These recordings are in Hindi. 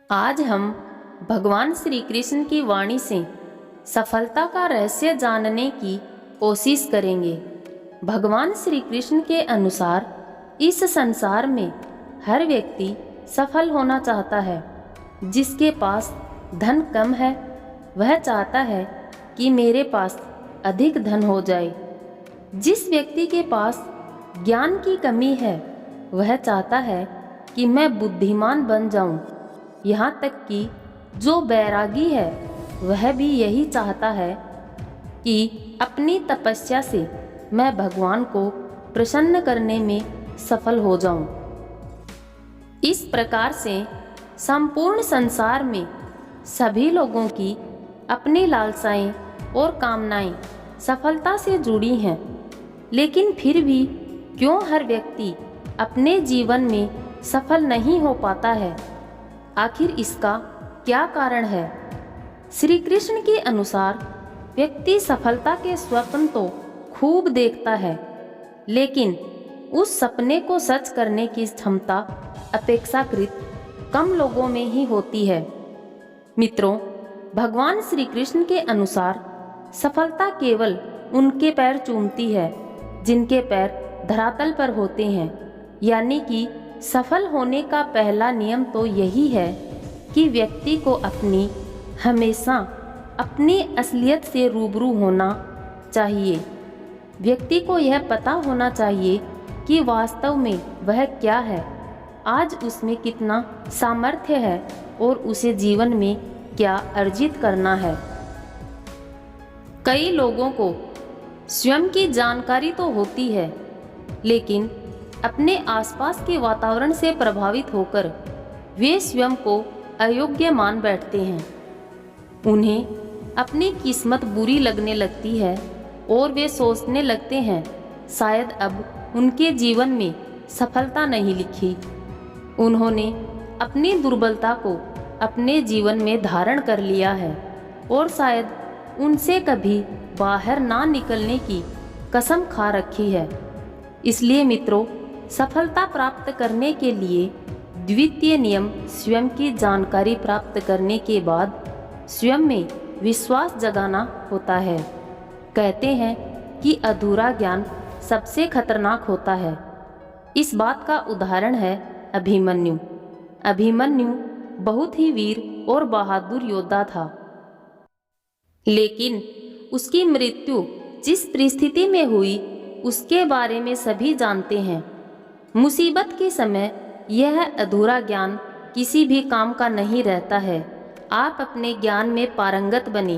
आज हम भगवान श्री कृष्ण की वाणी से सफलता का रहस्य जानने की कोशिश करेंगे। भगवान श्री कृष्ण के अनुसार इस संसार में हर व्यक्ति सफल होना चाहता है। जिसके पास धन कम है वह चाहता है कि मेरे पास अधिक धन हो जाए। जिस व्यक्ति के पास ज्ञान की कमी है वह चाहता है कि मैं बुद्धिमान बन जाऊं। यहाँ तक कि जो बैरागी है वह भी यही चाहता है कि अपनी तपस्या से मैं भगवान को प्रसन्न करने में सफल हो जाऊं। इस प्रकार से संपूर्ण संसार में सभी लोगों की अपनी लालसाएं और कामनाएं सफलता से जुड़ी हैं। लेकिन फिर भी क्यों हर व्यक्ति अपने जीवन में सफल नहीं हो पाता है? आखिर इसका क्या कारण है? श्री कृष्ण के अनुसार व्यक्ति सफलता के स्वप्न तो खूब देखता है, लेकिन उस सपने को सच करने की क्षमता अपेक्षाकृत कम लोगों में ही होती है। मित्रों, भगवान श्री कृष्ण के अनुसार सफलता केवल उनके पैर चूमती है जिनके पैर धरातल पर होते हैं। यानी कि सफल होने का पहला नियम तो यही है कि व्यक्ति को हमेशा अपनी असलियत से रूबरू होना चाहिए। व्यक्ति को यह पता होना चाहिए कि वास्तव में वह क्या है, आज उसमें कितना सामर्थ्य है और उसे जीवन में क्या अर्जित करना है। कई लोगों को स्वयं की जानकारी तो होती है, लेकिन अपने आसपास के वातावरण से प्रभावित होकर वे स्वयं को अयोग्य मान बैठते हैं। उन्हें अपनी किस्मत बुरी लगने लगती है और वे सोचने लगते हैं शायद अब उनके जीवन में सफलता नहीं लिखी। उन्होंने अपनी दुर्बलता को अपने जीवन में धारण कर लिया है और शायद उनसे कभी बाहर ना निकलने की कसम खा रखी है। इसलिए मित्रों, सफलता प्राप्त करने के लिए द्वितीय नियम स्वयं की जानकारी प्राप्त करने के बाद स्वयं में विश्वास जगाना होता है। कहते हैं कि अधूरा ज्ञान सबसे खतरनाक होता है। इस बात का उदाहरण है अभिमन्यु। अभिमन्यु बहुत ही वीर और बहादुर योद्धा था, लेकिन उसकी मृत्यु जिस परिस्थिति में हुई उसके बारे में सभी जानते हैं। मुसीबत के समय यह अधूरा ज्ञान किसी भी काम का नहीं रहता है। आप अपने ज्ञान में पारंगत बने।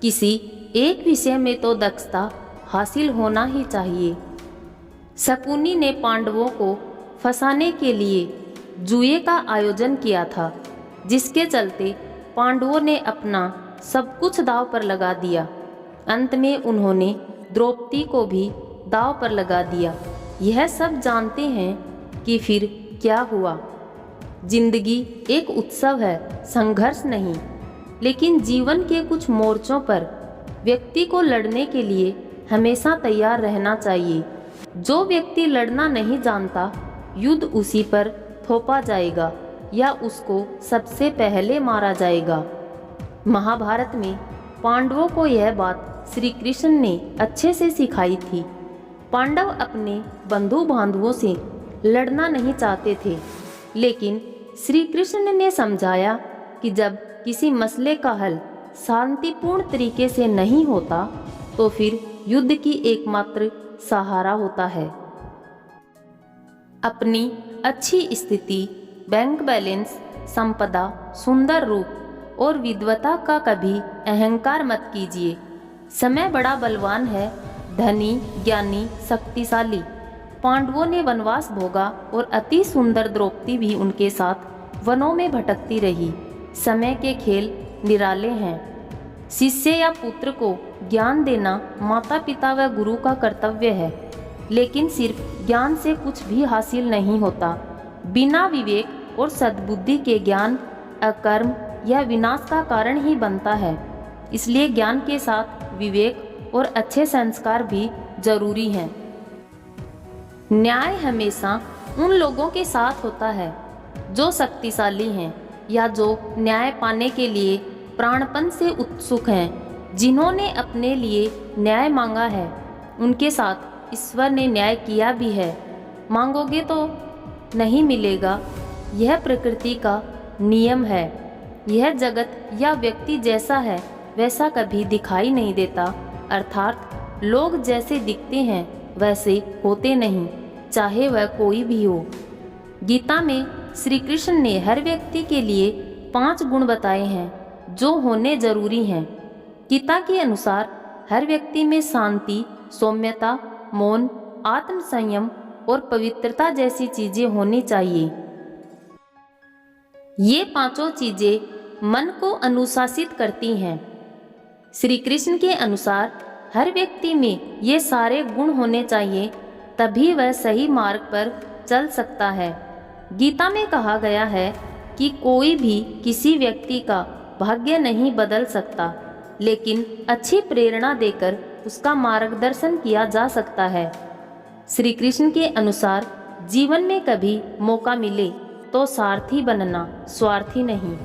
किसी एक विषय में तो दक्षता हासिल होना ही चाहिए। शकुनी ने पांडवों को फंसाने के लिए जुए का आयोजन किया था, जिसके चलते पांडवों ने अपना सब कुछ दांव पर लगा दिया। अंत में उन्होंने द्रौपदी को भी दांव पर लगा दिया। यह सब जानते हैं कि फिर क्या हुआ। जिंदगी एक उत्सव है, संघर्ष नहीं। लेकिन जीवन के कुछ मोर्चों पर व्यक्ति को लड़ने के लिए हमेशा तैयार रहना चाहिए। जो व्यक्ति लड़ना नहीं जानता, युद्ध उसी पर थोपा जाएगा या उसको सबसे पहले मारा जाएगा। महाभारत में पांडवों को यह बात श्री कृष्ण ने अच्छे से सिखाई थी। पांडव अपने बंधु बांधवों से लड़ना नहीं चाहते थे, लेकिन श्री कृष्ण ने समझाया कि जब किसी मसले का हल शांतिपूर्ण तरीके से नहीं होता तो फिर युद्ध की एकमात्र सहारा होता है अपनी अच्छी स्थिति, बैंक बैलेंस, संपदा, सुंदर रूप और विद्वता का कभी अहंकार मत कीजिए। समय बड़ा बलवान है, धनी, ज्ञानी, शक्तिशाली। पांडवों ने वनवास भोगा और अति सुंदर द्रौपदी भी उनके साथ वनों में भटकती रही। समय के खेल निराले हैं। शिष्य या पुत्र को ज्ञान देना माता पिता व गुरु का कर्तव्य है, लेकिन सिर्फ ज्ञान से कुछ भी हासिल नहीं होता। बिना विवेक और सद्बुद्धि के ज्ञान अकर्म या विनाश का कारण ही बनता है। इसलिए ज्ञान के साथ विवेक और अच्छे संस्कार भी जरूरी हैं। न्याय हमेशा उन लोगों के साथ होता है जो शक्तिशाली हैं, या जो न्याय पाने के लिए प्राणपण से उत्सुक हैं, जिन्होंने अपने लिए न्याय मांगा है, उनके साथ ईश्वर ने न्याय किया भी है। मांगोगे तो नहीं मिलेगा, यह प्रकृति का नियम है। यह जगत या व्यक्ति जैसा है वैसा कभी दिखाई नहीं देता, अर्थात लोग जैसे दिखते हैं वैसे होते नहीं, चाहे वह कोई भी हो। गीता में श्री कृष्ण ने हर व्यक्ति के लिए 5 गुण बताए हैं जो होने जरूरी हैं। गीता के अनुसार हर व्यक्ति में शांति, सौम्यता, मौन, आत्म संयम और पवित्रता जैसी चीजें होनी चाहिए। ये 5 चीजें मन को अनुशासित करती हैं। श्री कृष्ण के अनुसार हर व्यक्ति में ये सारे गुण होने चाहिए, तभी वह सही मार्ग पर चल सकता है। गीता में कहा गया है कि कोई भी किसी व्यक्ति का भाग्य नहीं बदल सकता, लेकिन अच्छी प्रेरणा देकर उसका मार्गदर्शन किया जा सकता है। श्री कृष्ण के अनुसार जीवन में कभी मौका मिले तो सारथी बनना, स्वार्थी नहीं।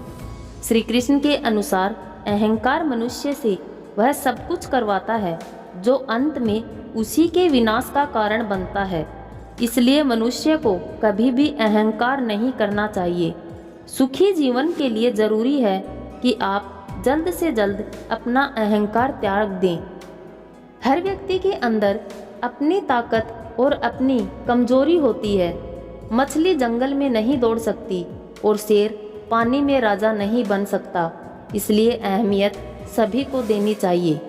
श्री कृष्ण के अनुसार अहंकार मनुष्य से वह सब कुछ करवाता है जो अंत में उसी के विनाश का कारण बनता है। इसलिए मनुष्य को कभी भी अहंकार नहीं करना चाहिए। सुखी जीवन के लिए जरूरी है कि आप जल्द से जल्द अपना अहंकार त्याग दें। हर व्यक्ति के अंदर अपनी ताकत और अपनी कमजोरी होती है। मछली जंगल में नहीं दौड़ सकती और शेर पानी में राजा नहीं बन सकता, इसलिए अहमियत सभी को देनी चाहिए।